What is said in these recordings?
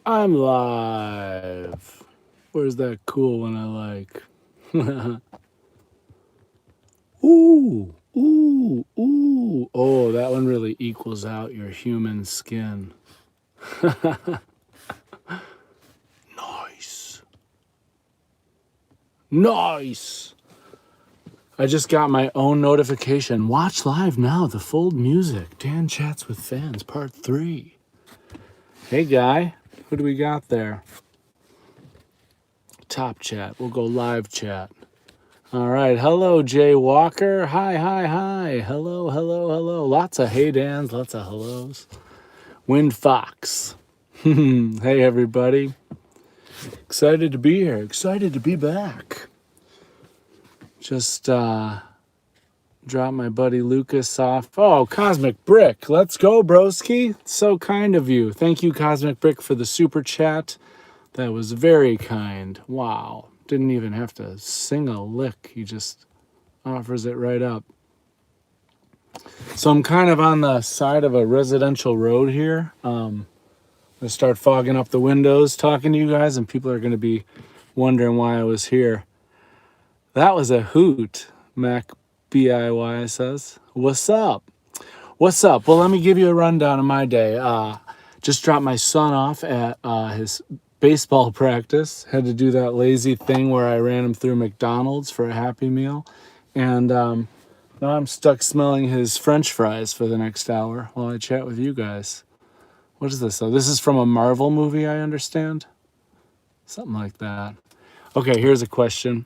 I'm live. Where's that cool one I like? Ooh. Oh, that one really equals out your human skin. Nice. Nice. I just got my own notification. Watch live now, the full music. Dan Chats with Fans, part 3. Hey, guy. Who do we got there? Top chat. We'll go live chat. All right. Hello, Jay Walker. Hi. Hello. Lots of hey dans, lots of hellos. Wind Fox. Hey, everybody. Excited to be here. Excited to be back. Just drop my buddy Lucas off. Oh, Cosmic Brick. Let's go, broski. So kind of you. Thank you, Cosmic Brick, for the super chat. That was very kind. Wow. Didn't even have to sing a lick. He just offers it right up. So I'm kind of on the side of a residential road here. I'm going to start fogging up the windows talking to you guys, and people are going to be wondering why I was here. That was a hoot, Mac BIY says. What's up? Well, let me give you a rundown of my day. Just dropped my son off at his baseball practice. Had to do that lazy thing where I ran him through McDonald's for a Happy Meal. And now I'm stuck smelling his French fries for the next hour while I chat with you guys. What is this? Oh, this is from a Marvel movie, I understand. Something like that. Okay, here's a question.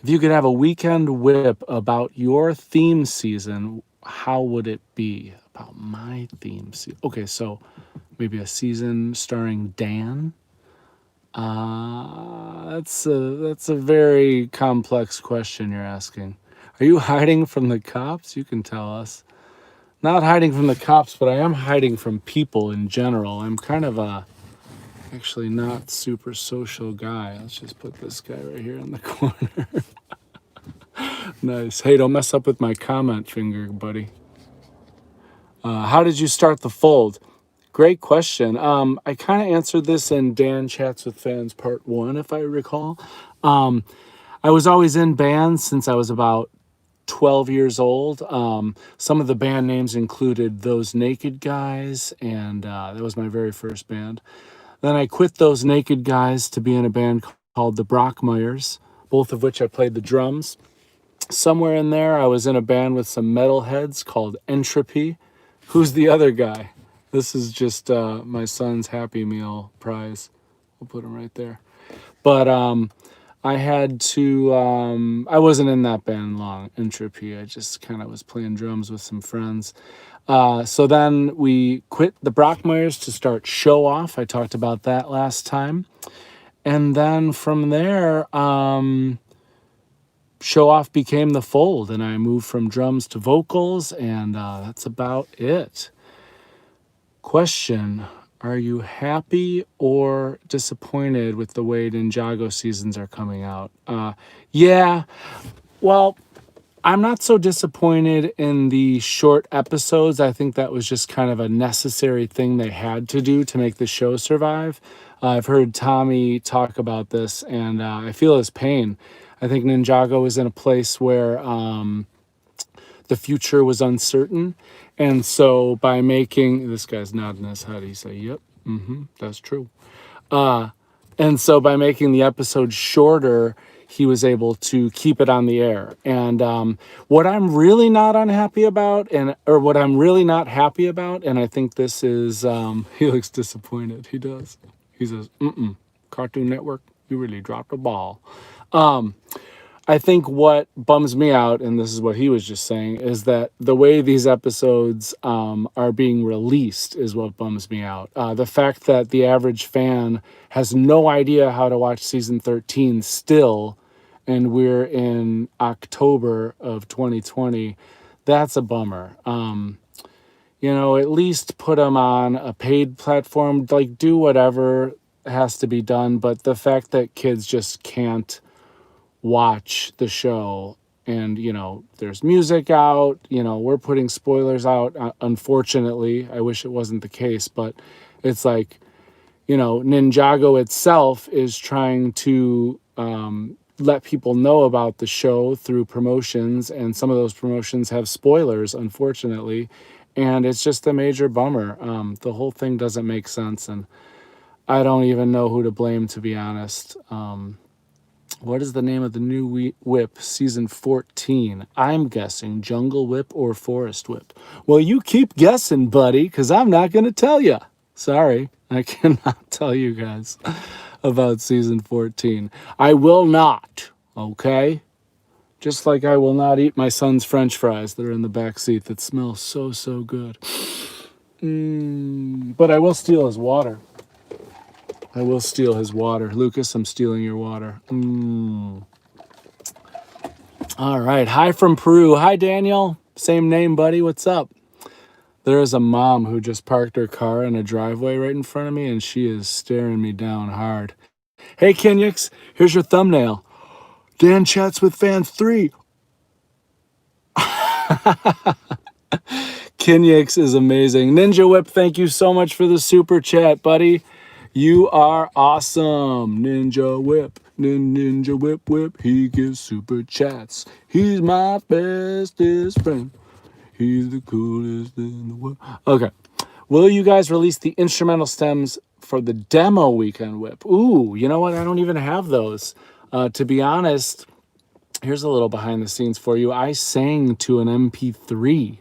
If you could have a weekend whip about your theme season, how would it be? About my theme season. Okay, so maybe a season starring Dan. That's a very complex question you're asking. Are you hiding from the cops? You can tell us. Not hiding from the cops, but I am hiding from people in general. I'm kind of a actually not super social guy. Let's just put this guy right here in the corner. Nice. Hey, don't mess up with my comment finger, buddy. How did you start the fold? Great question. I kind of answered this in Dan Chats with Fans Part 1, if I recall. I was always in bands since I was about 12 years old. Some of the band names included Those Naked Guys, and that was my very first band. Then I quit Those Naked Guys to be in a band called the Brockmeyers, both of which I played the drums. Somewhere in there, I was in a band with some metalheads called Entropy. Who's the other guy? This is just my son's Happy Meal prize. We'll put him right there. But I had to, I wasn't in that band long, Entropy. I just kind of was playing drums with some friends. So then we quit the Brockmeyers to start Show Off. I talked about that last time. And then from there, Show Off became the Fold, and I moved from drums to vocals, and that's about it. Question: are you happy or disappointed with the way Ninjago seasons are coming out? Yeah, well, I'm not so disappointed in the short episodes. I think that was just kind of a necessary thing they had to do to make the show survive. I've heard Tommy talk about this, and I feel his pain. I think Ninjago is in a place where the future was uncertain. And so by making, this guy's nodding his head, he say, yep, that's true. And so by making the episode shorter, he was able to keep it on the air. And what I'm really not unhappy about, or what I'm really not happy about, and I think this is, he looks disappointed. He does. He says, Cartoon Network, you really dropped a ball. I think what bums me out, and this is what he was just saying, is that the way these episodes are being released is what bums me out. The fact that the average fan has no idea how to watch season 13 still, and we're in October of 2020, that's a bummer. At least put them on a paid platform, like do whatever has to be done, but the fact that kids just can't watch the show, and there's music out, we're putting spoilers out, unfortunately. I wish it wasn't the case, but it's like, Ninjago itself is trying to let people know about the show through promotions, and some of those promotions have spoilers, unfortunately, and it's just a major bummer. The whole thing doesn't make sense, and I don't even know who to blame, to be honest. What is the name of the new whip, season 14? I'm guessing Jungle Whip or Forest Whip. Well, you keep guessing, buddy, because I'm not going to tell you. Sorry, I cannot tell you guys about season 14. I will not, okay? Just like I will not eat my son's French fries that are in the back seat that smell so, so good. But I will steal his water. I will steal his water. Lucas, I'm stealing your water. All right. Hi from Peru. Hi, Daniel. Same name, buddy. What's up? There is a mom who just parked her car in a driveway right in front of me, and she is staring me down hard. Hey, Kenyix, here's your thumbnail. Dan chats with fans 3. Kenyix is amazing. Ninja Whip, thank you so much for the super chat, buddy. You are awesome. Ninja Whip, Ninja Whip Whip. He gives super chats. He's my bestest friend. He's the coolest in the world. Okay. Will you guys release the instrumental stems for the demo weekend whip? Ooh, you know what? I don't even have those. To be honest, here's a little behind the scenes for you. I sang to an MP3.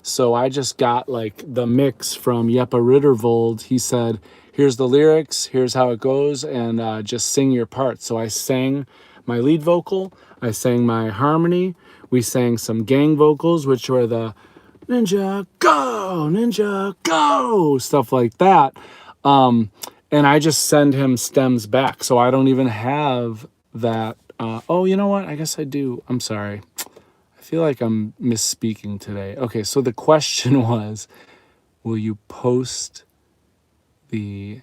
So I just got like the mix from Jeppe Rittervold. He said, here's the lyrics, here's how it goes, and just sing your part. So I sang my lead vocal, I sang my harmony, we sang some gang vocals, which were the Ninja go, stuff like that. And I just send him stems back. So I don't even have that. Oh, you know what? I guess I do. I'm sorry. I feel like I'm misspeaking today. Okay, so the question was, will you post the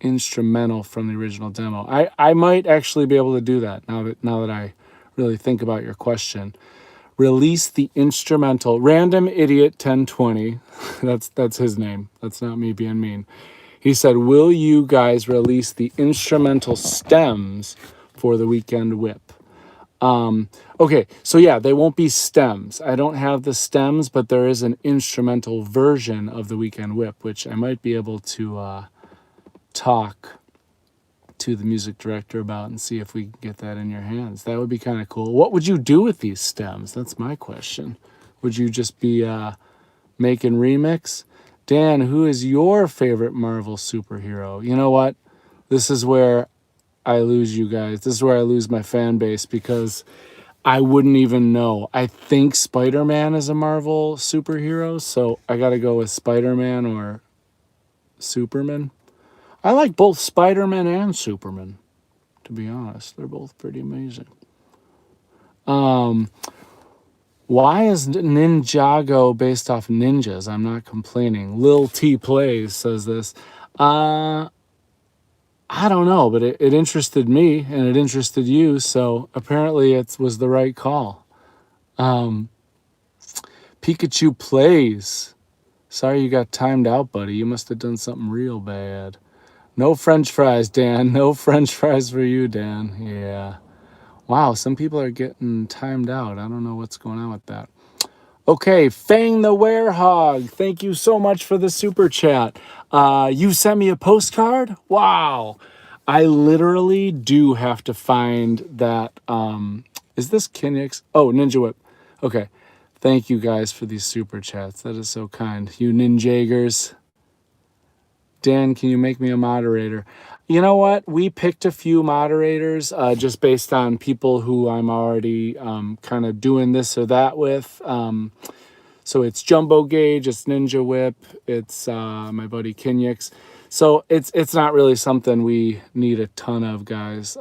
instrumental from the original demo? I might actually be able to do that now that I really think about your question. Release the instrumental. Random Idiot 1020. That's his name. That's not me being mean. He said, will you guys release the instrumental stems for the weekend whip? Okay, so yeah, they won't be stems. I don't have the stems, but there is an instrumental version of the weekend whip, which I might be able to talk to the music director about and see if we can get that in your hands. That would be kind of cool. What would you do with these stems? That's my question. Would you just be making remix? Dan, who is your favorite Marvel superhero? You know what? This is where I lose you guys. This is where I lose my fan base because I wouldn't even know. I think Spider-Man is a Marvel superhero, so I got to go with Spider-Man or Superman. I like both Spider-Man and Superman, to be honest. They're both pretty amazing. Why is Ninjago based off ninjas? I'm not complaining. Lil T Plays says this. I don't know, but it interested me and it interested you, so apparently it was the right call. Pikachu Plays. Sorry you got timed out, buddy. You must have done something real bad. No French fries, Dan. No French fries for you, Dan. Yeah. Wow, some people are getting timed out. I don't know what's going on with that. Okay, Fang the Werehog. Thank you so much for the super chat. You sent me a postcard? Wow. I literally do have to find that. Is this Kinix? Oh, Ninja Whip. Okay. Thank you guys for these super chats. That is so kind. You Ninjagers. Dan, can you make me a moderator? You know what? We picked a few moderators just based on people who I'm already kind of doing this or that with. So it's Jumbo Gauge, it's Ninja Whip, it's my buddy Kinyix. So it's not really something we need a ton of, guys.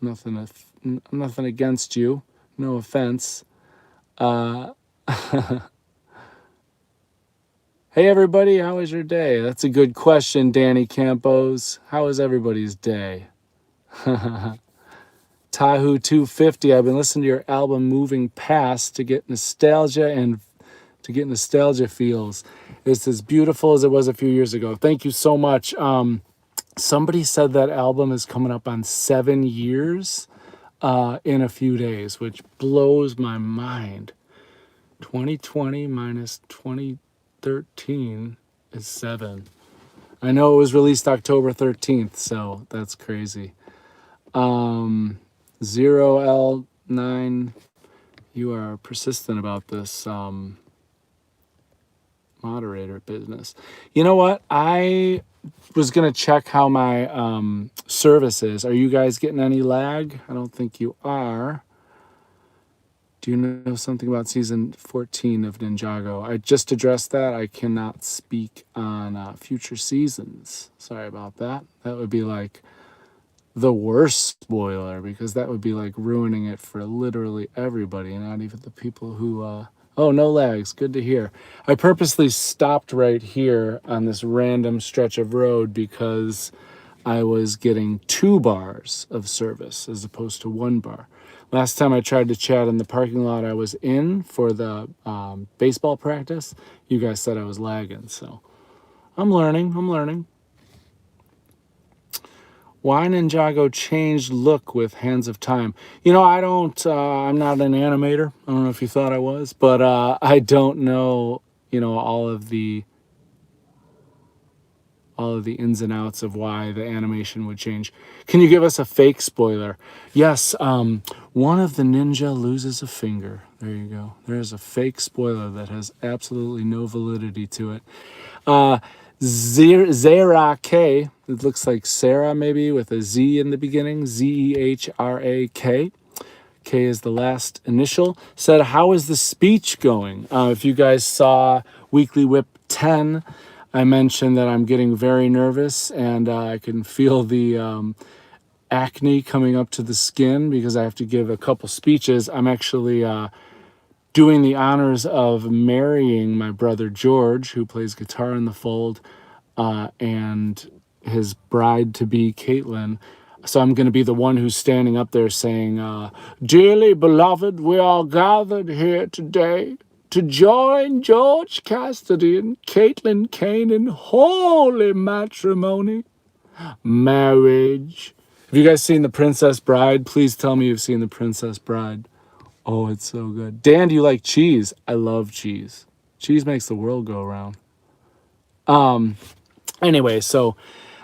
Nothing against you. No offense. Hey everybody, how was your day? That's a good question, Danny Campos. How was everybody's day? Tahu 250, I've been listening to your album Moving Past to get nostalgia feels. It's as beautiful as it was a few years ago. Thank you so much. Somebody said that album is coming up on 7 years in a few days, which blows my mind. 2020 minus 2013 is 7. I know it was released October 13th, so that's crazy. 0L9, you are persistent about this moderator business. You know what? I was going to check how my service is. Are you guys getting any lag? I don't think you are. Do you know something about season 14 of Ninjago? I just addressed that. I cannot speak on future seasons. Sorry about that. That would be like the worst spoiler, because that would be like ruining it for literally everybody, not even the people who oh, no lags, good to hear. I purposely stopped right here on this random stretch of road because I was getting 2 bars of service as opposed to 1 bar. Last time I tried to chat in the parking lot I was in for the baseball practice, you guys said I was lagging, so I'm learning. Why Ninjago changed look with Hands of Time? You know, I'm not an animator. I don't know if you thought I was, but I don't know, all of the ins and outs of why the animation would change. Can you give us a fake spoiler? Yes, one of the ninja loses a finger. There you go. There's a fake spoiler that has absolutely no validity to it. Zera K, it looks like Sarah maybe with a Z in the beginning, Zehrak. K is the last initial, said, how is the speech going? If you guys saw Weekly Whip 10, I mentioned that I'm getting very nervous and I can feel the acne coming up to the skin because I have to give a couple speeches. I'm actually doing the honors of marrying my brother George, who plays guitar in the Fold, and his bride-to-be, Caitlin. So I'm going to be the one who's standing up there saying, dearly beloved, we are gathered here today to join George Cassidy and Caitlin Kane in holy matrimony, marriage. Have you guys seen The Princess Bride? Please tell me you've seen The Princess Bride. Oh, it's so good. Dan, do you like cheese? I love cheese. Cheese makes the world go around. Anyway, so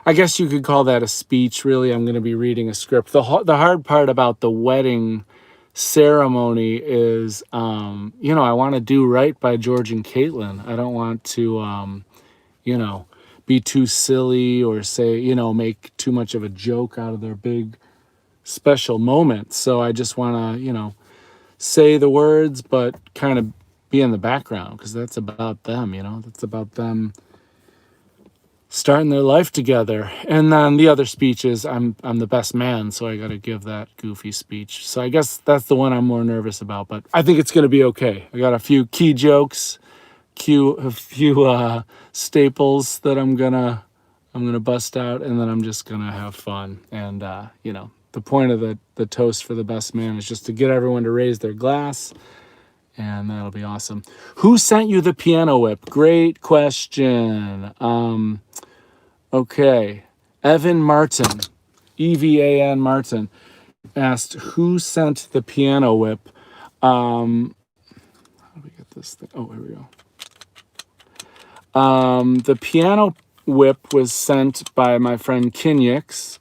I guess you could call that a speech. Really, I'm going to be reading a script. The hard part about the wedding ceremony is, I want to do right by George and Caitlin. I don't want to, be too silly or say, make too much of a joke out of their big special moment. So I just want to, say the words, but kind of be in the background because that's about them, that's about them starting their life together. And then the other speech is I'm the best man, so I got to give that goofy speech. So I guess that's the one I'm more nervous about, but I think it's going to be okay. I got a few key jokes, a few staples that I'm gonna bust out, and then I'm just gonna have fun. And the point of the toast for the best man is just to get everyone to raise their glass, and that'll be awesome. Who sent you the piano whip? Great question. Okay, Evan Martin, EVAN Martin, asked who sent the piano whip. How do we get this thing? Oh, here we go. The piano whip was sent by my friend Kinyix.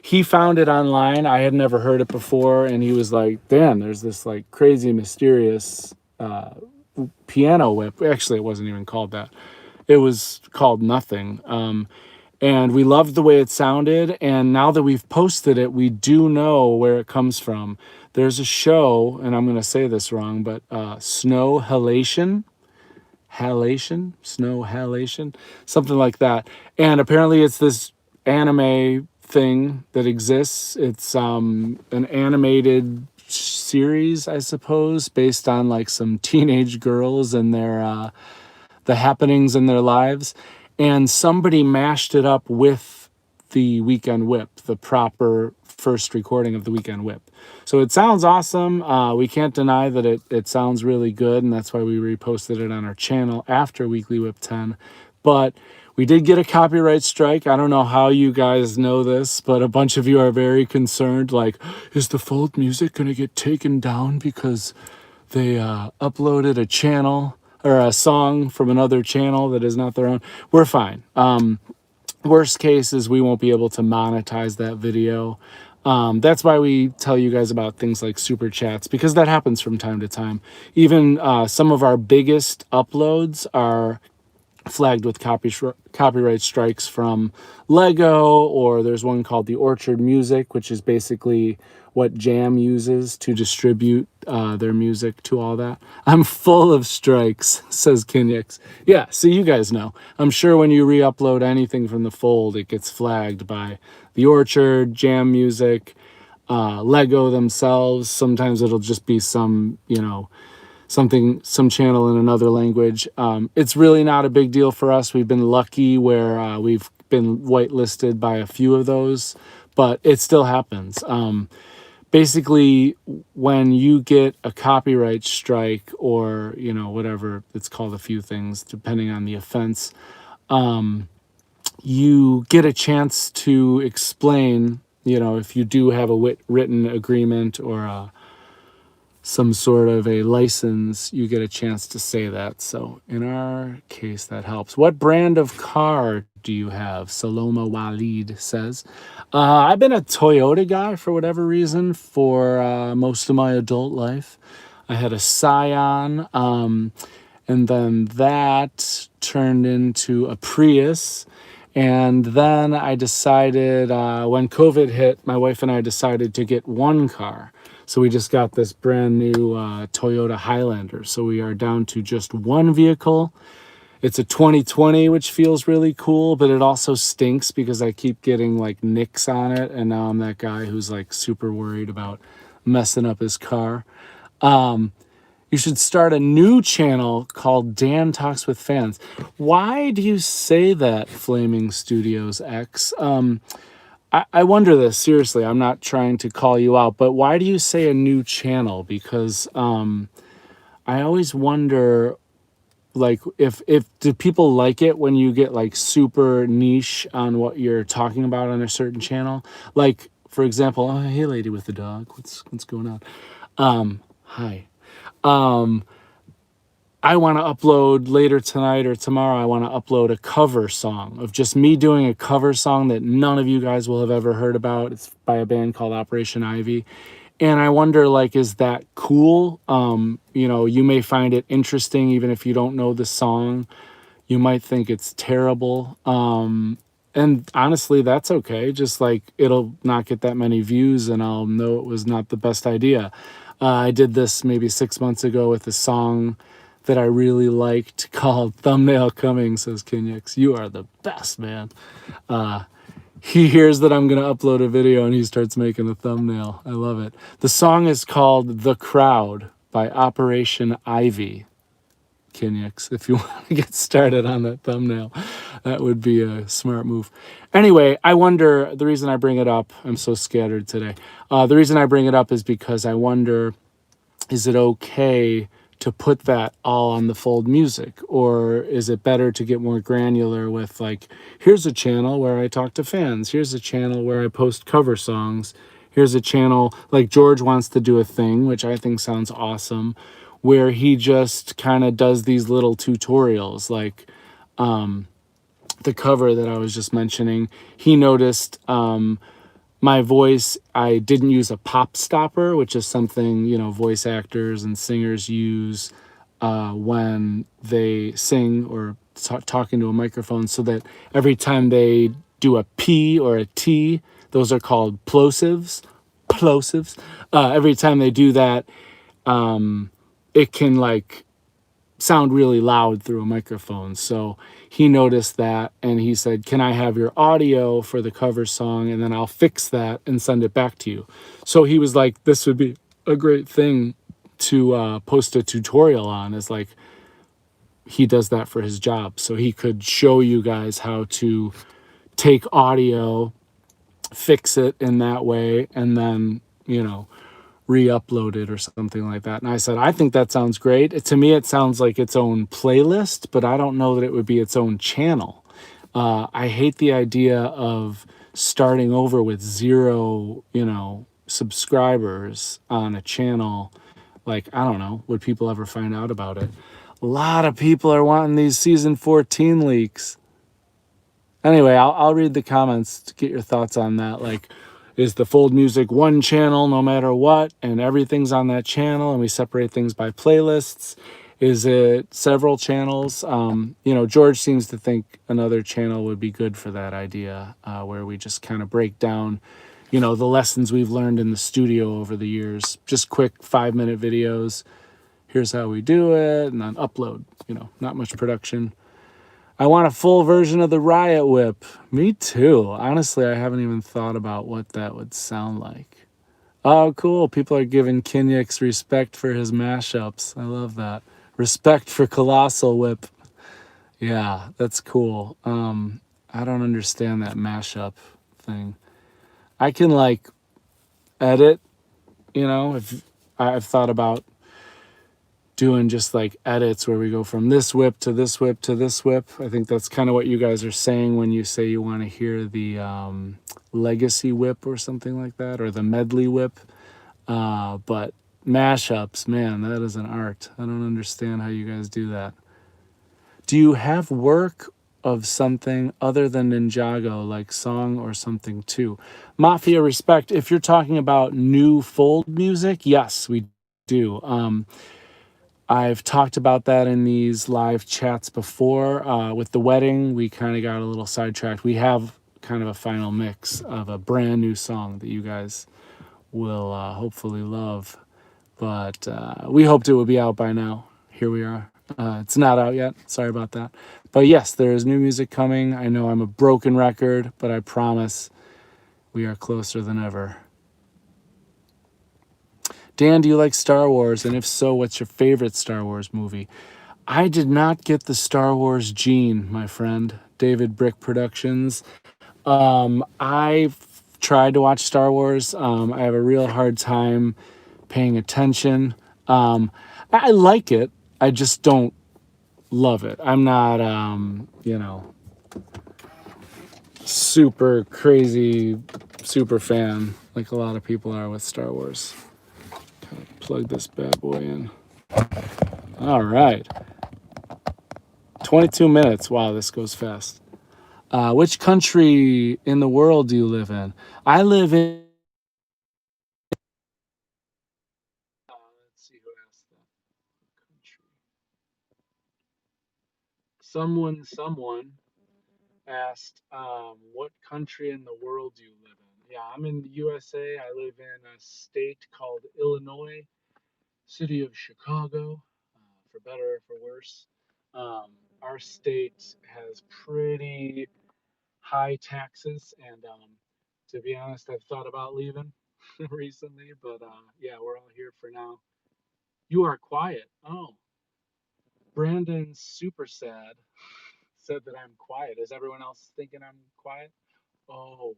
He found it online. I had never heard it before, and he was like, Dan, there's this like crazy mysterious piano whip. Actually, it wasn't even called that. It was called nothing. And we loved the way it sounded. And now that we've posted it, we do know where it comes from. There's a show, and I'm going to say this wrong, but Snow Halation, something like that. And apparently it's this anime thing that exists. It's an animated series, I suppose, based on like some teenage girls and their the happenings in their lives. And somebody mashed it up with the Weekend Whip, the proper first recording of the Weekend Whip. So it sounds awesome. We can't deny that it sounds really good, and that's why we reposted it on our channel after Weekly Whip 10. But We did get a copyright strike. I don't know how you guys know this, but a bunch of you are very concerned. Like, is the Fold music going to get taken down because they uploaded a channel or a song from another channel that is not their own? We're fine. Worst case is we won't be able to monetize that video. That's why we tell you guys about things like super chats, because that happens from time to time. Even some of our biggest uploads are flagged with copyright strikes from Lego, or there's one called the Orchard Music, which is basically what Jam uses to distribute their music to all that. I'm full of strikes, says Kinyx. Yeah, so you guys know. I'm sure when you re-upload anything from the Fold, it gets flagged by the Orchard, Jam Music, Lego themselves. Sometimes it'll just be some, some channel in another language. It's really not a big deal for us. We've been lucky where we've been whitelisted by a few of those, but it still happens. Basically, when you get a copyright strike, or whatever it's called, a few things depending on the offense, you get a chance to explain, if you do have a written agreement or some sort of a license, you get a chance to say that. So in our case, that helps. What brand of car do you have? Saloma Walid says. I've been a Toyota guy for whatever reason for most of my adult life. I had a Scion, and then that turned into a Prius. And then I decided, when COVID hit, my wife and I decided to get one car. So we just got this brand new Toyota Highlander. So we are down to just one vehicle. It's a 2020, which feels really cool, but it also stinks because I keep getting like nicks on it. And now I'm that guy who's like super worried about messing up his car. You should start a new channel called Dan Talks with Fans. Why do you say that, Flaming Studios X? I wonder this, seriously. I'm not trying to call you out, but why do you say a new channel? Because I always wonder, like, if do people like it when you get like super niche on what you're talking about on a certain channel? Like, for example, oh, hey, lady with the dog, what's going on? Hi. I want to upload later tonight or tomorrow. I want to upload a cover song of just me doing a cover song that none of you guys will have ever heard about. It's by a band called Operation Ivy. And I wonder, like, is that cool? You may find it interesting even if you don't know the song. You might think it's terrible. And honestly, that's okay. Just like it'll not get that many views and I'll know it was not the best idea. I did this maybe 6 months ago with a song that I really liked called Thumbnail Coming, says Kinyx. You are the best, man. He hears that I'm going to upload a video and he starts making a thumbnail. I love it. The song is called The Crowd by Operation Ivy. Kinyx, if you want to get started on that thumbnail, that would be a smart move. Anyway, I wonder, the reason I bring it up, I'm so scattered today. The reason I bring it up is because I wonder, is it okay to put that all on the Fold music? Or is it better to get more granular with, like, here's a channel where I talk to fans. Here's a channel where I post cover songs. Here's a channel, like George wants to do a thing, which I think sounds awesome, where he just kind of does these little tutorials, like the cover that I was just mentioning. He noticed my voice, I didn't use a pop stopper, which is something, voice actors and singers use when they sing or talk into a microphone, so that every time they do a P or a T, those are called plosives. Every time they do that, it can like sound really loud through a microphone. So he noticed that and he said, can I have your audio for the cover song? And then I'll fix that and send it back to you. So he was like, this would be a great thing to post a tutorial on, is like, he does that for his job. So he could show you guys how to take audio, fix it in that way, and then, re-upload it or something like that. And I said, I think that sounds great. To me, it sounds like its own playlist, but I don't know that it would be its own channel. I hate the idea of starting over with zero, subscribers on a channel. Like, I don't know, would people ever find out about it? A lot of people are wanting these season 14 leaks. Anyway, I'll read the comments to get your thoughts on that. Like, is the Fold Music one channel no matter what, and everything's on that channel, and we separate things by playlists? Is it several channels? George seems to think another channel would be good for that idea, where we just kind of break down, the lessons we've learned in the studio over the years. Just quick 5-minute videos. Here's how we do it, and then upload. Not much production. I want a full version of the Riot Whip. Me too. Honestly, I haven't even thought about what that would sound like. Oh, cool. People are giving Kinyx respect for his mashups. I love that. Respect for Colossal Whip. Yeah, that's cool. I don't understand that mashup thing. I can edit, if I've thought about doing just like edits where we go from this whip to this whip to this whip. I think that's kind of what you guys are saying when you say you want to hear the legacy whip or something like that, or the medley whip. But mashups, man, that is an art. I don't understand how you guys do that. Do you have work of something other than Ninjago, like song or something too? Mafia Respect, if you're talking about new Fold music, yes, we do. I've talked about that in these live chats before. With the wedding, we kind of got a little sidetracked. We have kind of a final mix of a brand new song that you guys will hopefully love. But we hoped it would be out by now. Here we are. It's not out yet. Sorry about that. But yes, there is new music coming. I know I'm a broken record, but I promise we are closer than ever. Dan, do you like Star Wars? And if so, what's your favorite Star Wars movie? I did not get the Star Wars gene, my friend. David Brick Productions. I've tried to watch Star Wars. I have a real hard time paying attention. I like it. I just don't love it. I'm not, super crazy, super fan like a lot of people are with Star Wars. Plug this bad boy in. All right. 22 minutes. Wow, this goes fast. Which country in the world do you live in? I live in... let's see who asked that. Country. Someone asked, what country in the world do you live in? Yeah, I'm in the USA. I live in a state called Illinois, city of Chicago, for better or for worse. Our state has pretty high taxes, and to be honest, I've thought about leaving recently, but yeah, we're all here for now. You are quiet. Oh, Brandon's super sad. Said that I'm quiet. Is everyone else thinking I'm quiet? Oh,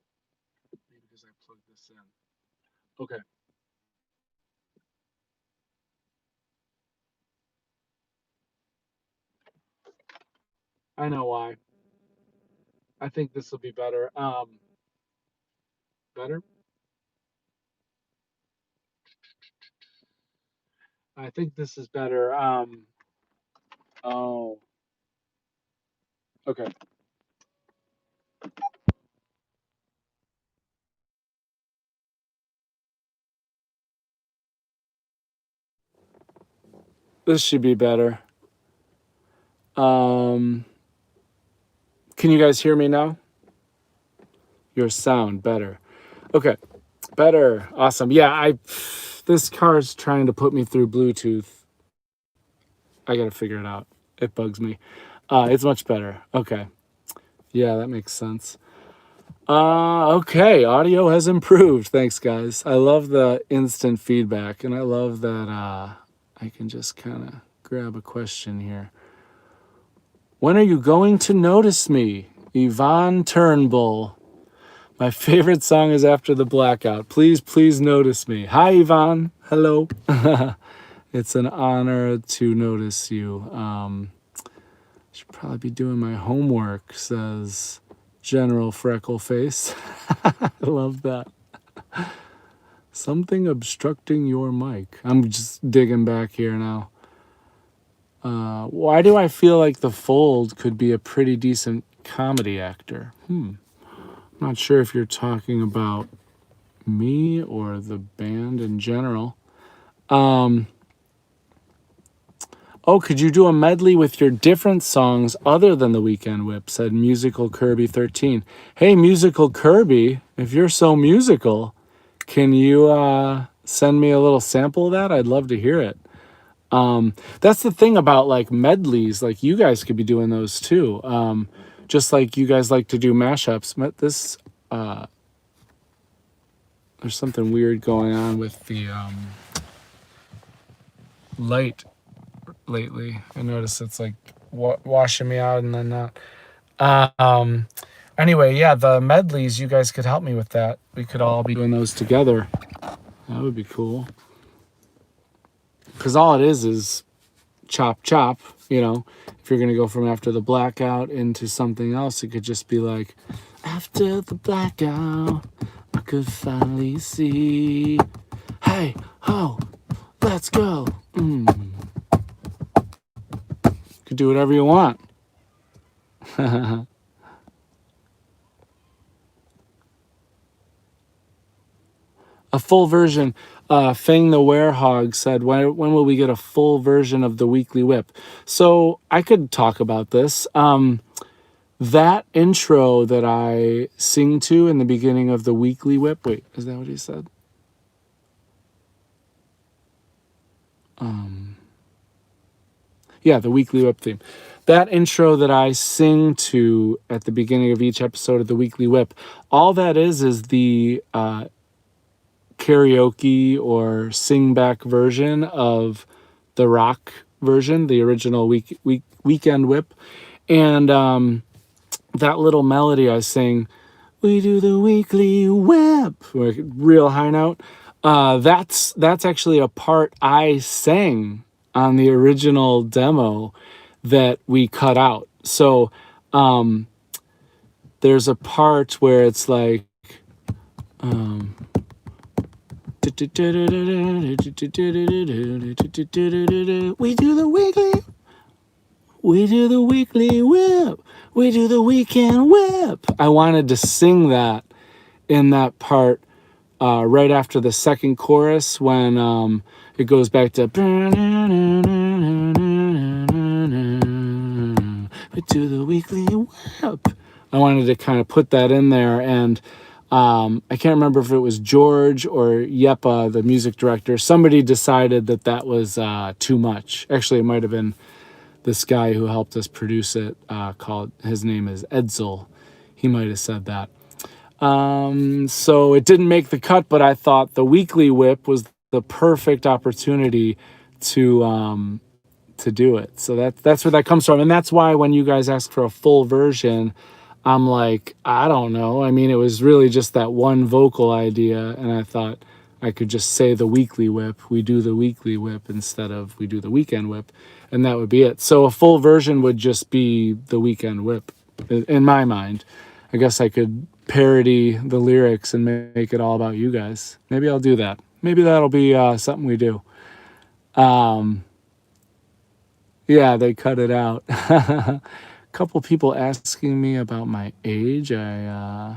maybe because I plugged this in. Okay. I know why. I think this will be better. Better? I think this is better. Oh, okay. This should be better. Can you guys hear me now? Your sound better. Okay. Better. Awesome. Yeah, this car's trying to put me through Bluetooth. I gotta figure it out. It bugs me. It's much better. Okay. Yeah, that makes sense. Okay. Audio has improved. Thanks, guys. I love the instant feedback, and I love that I can just kind of grab a question here. When are you going to notice me? Yvonne Turnbull. My favorite song is After the Blackout. Please, please notice me. Hi, Yvonne. Hello. It's an honor to notice you. Should probably be doing my homework, says General Freckleface. I love that. Something obstructing your mic. I'm just digging back here now. Why do I feel like the Fold could be a pretty decent comedy actor? I'm not sure if you're talking about me or the band in general. Oh, could you do a medley with your different songs other than the Weekend Whip? Said Musical Kirby 13. Hey, Musical Kirby, if you're so musical, can you send me a little sample of that? I'd love to hear it. That's the thing about like medleys. Like you guys could be doing those too. Just like you guys like to do mashups. There's something weird going on with the light lately. I notice it's like washing me out and then not. Anyway, yeah, the medleys, you guys could help me with that. We could all be doing those together. That would be cool. Because all it is chop, chop, you know. If you're going to go from After the Blackout into something else, it could just be like, after the blackout, I could finally see. Hey, ho, let's go. Could do whatever you want. A full version. Fang the Werehog said, when will we get a full version of the Weekly Whip? So I could talk about this. That intro that I sing to in the beginning of the Weekly Whip. Wait, is that what he said? Yeah, the Weekly Whip theme. That intro that I sing to at the beginning of each episode of the Weekly Whip, all that is the karaoke or sing back version of the rock version, the original Weekend Whip. And that little melody I sing, we do the Weekly Whip, real high note. That's actually a part I sang on the original demo that we cut out. So there's a part where it's like we do the Weekly Whip, we do the Weekend Whip. I wanted to sing that in that part right after the second chorus when it goes back to we do the Weekly Whip. I wanted to kind of put that in there, and I can't remember if it was George or Yepa, the music director. Somebody decided that was too much. Actually, it might have been this guy who helped us produce it, his name is Edsel. He might have said that. So it didn't make the cut, but I thought the Weekly Whip was the perfect opportunity to do it. So that's where that comes from. And that's why when you guys ask for a full version, I'm like, I don't know. I mean, it was really just that one vocal idea, and I thought I could just say the Weekly Whip. We do the Weekly Whip instead of we do the Weekend Whip, and that would be it. So a full version would just be the Weekend Whip, in my mind. I guess I could parody the lyrics and make it all about you guys. Maybe I'll do that. Maybe that'll be something we do. Yeah, they cut it out. Couple people asking me about my age. I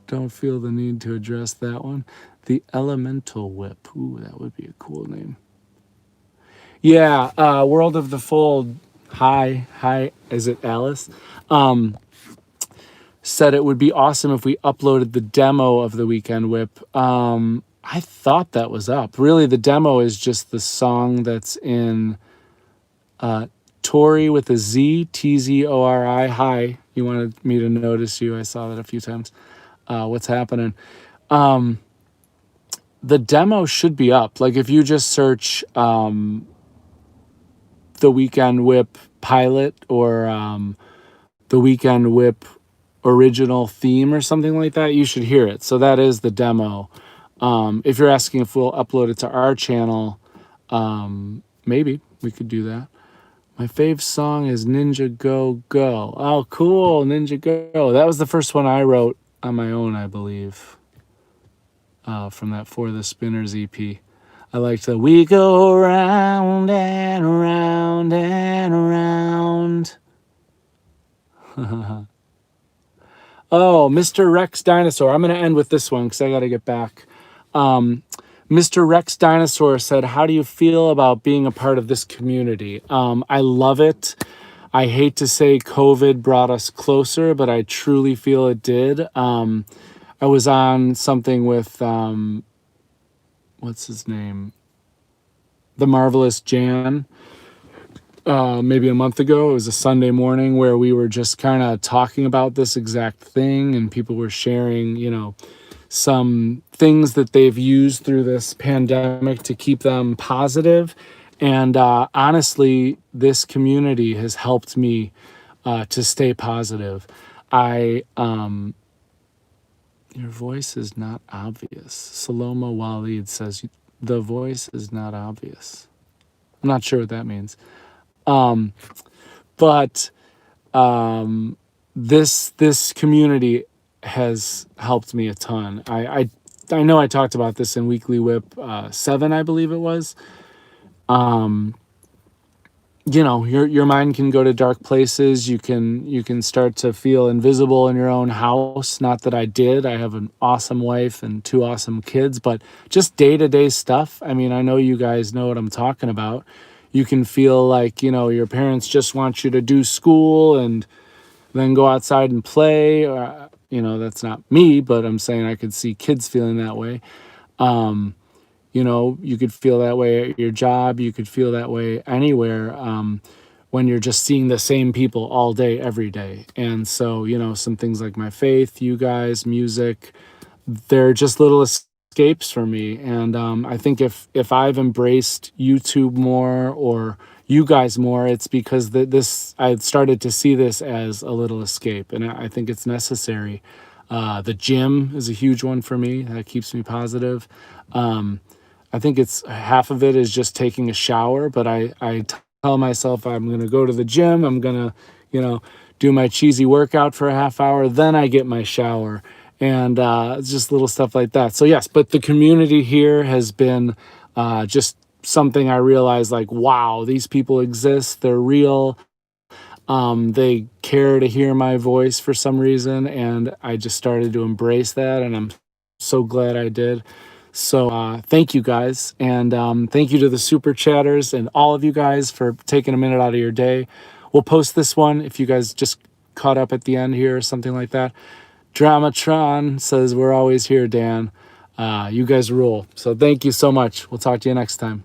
don't feel the need to address that one. The Elemental Whip. Ooh, that would be a cool name. Yeah, World of the Fold. Hi, is it Alice? Said it would be awesome if we uploaded the demo of the Weekend Whip. I thought that was up. Really, the demo is just the song that's in Tori with a Z, Tzori. Hi, you wanted me to notice you. I saw that a few times. What's happening? The demo should be up. Like if you just search the Weekend Whip pilot or the Weekend Whip original theme or something like that, you should hear it. So that is the demo. If you're asking if we'll upload it to our channel, maybe we could do that. My fave song is Ninjago Go. Oh, cool, Ninjago. That was the first one I wrote on my own, I believe, from that For the Spinners EP. I like the "We go round and around and around." Oh, Mr. Rex Dinosaur. I'm going to end with this one because I got to get back. Mr. Rex Dinosaur said, "How do you feel about being a part of this community?" I love it. I hate to say COVID brought us closer, but I truly feel it did. I was on something with, what's his name? The Marvelous Jan, maybe a month ago. It was a Sunday morning where we were just kind of talking about this exact thing, and people were sharing, some things that they've used through this pandemic to keep them positive. And honestly, this community has helped me to stay positive. Your voice is not obvious. Saloma Walid says the voice is not obvious. I'm not sure what that means. But this community has helped me a ton. I know I talked about this in Weekly Whip 7, I believe it was. Your mind can go to dark places. You can start to feel invisible in your own house. Not that I did. I have an awesome wife and 2 awesome kids, but just day-to-day stuff. I mean, I know you guys know what I'm talking about. You can feel like, your parents just want you to do school and then go outside and play. That's not me, but I'm saying I could see kids feeling that way. You could feel that way at your job. You could feel that way anywhere, when you're just seeing the same people all day, every day. And so, some things like my faith, you guys, music, they're just little escapes for me. And I think if I've embraced YouTube more or you guys more, it's because I've started to see this as a little escape, and I think it's necessary. The gym is a huge one for me. That keeps me positive. I think it's half of it is just taking a shower, but I tell myself I'm going to go to the gym. I'm going to, do my cheesy workout for a half hour. Then I get my shower, and it's just little stuff like that. So yes, but the community here has been just something I realized, like, wow, these people exist. They're real. They care to hear my voice for some reason, and I just started to embrace that, and I'm so glad I did. So thank you guys, and thank you to the super chatters and all of you guys for taking a minute out of your day. We'll post this one if you guys just caught up at the end here or something like that. Dramatron says, "We're always here, Dan." You guys rule. So thank you so much. We'll talk to you next time.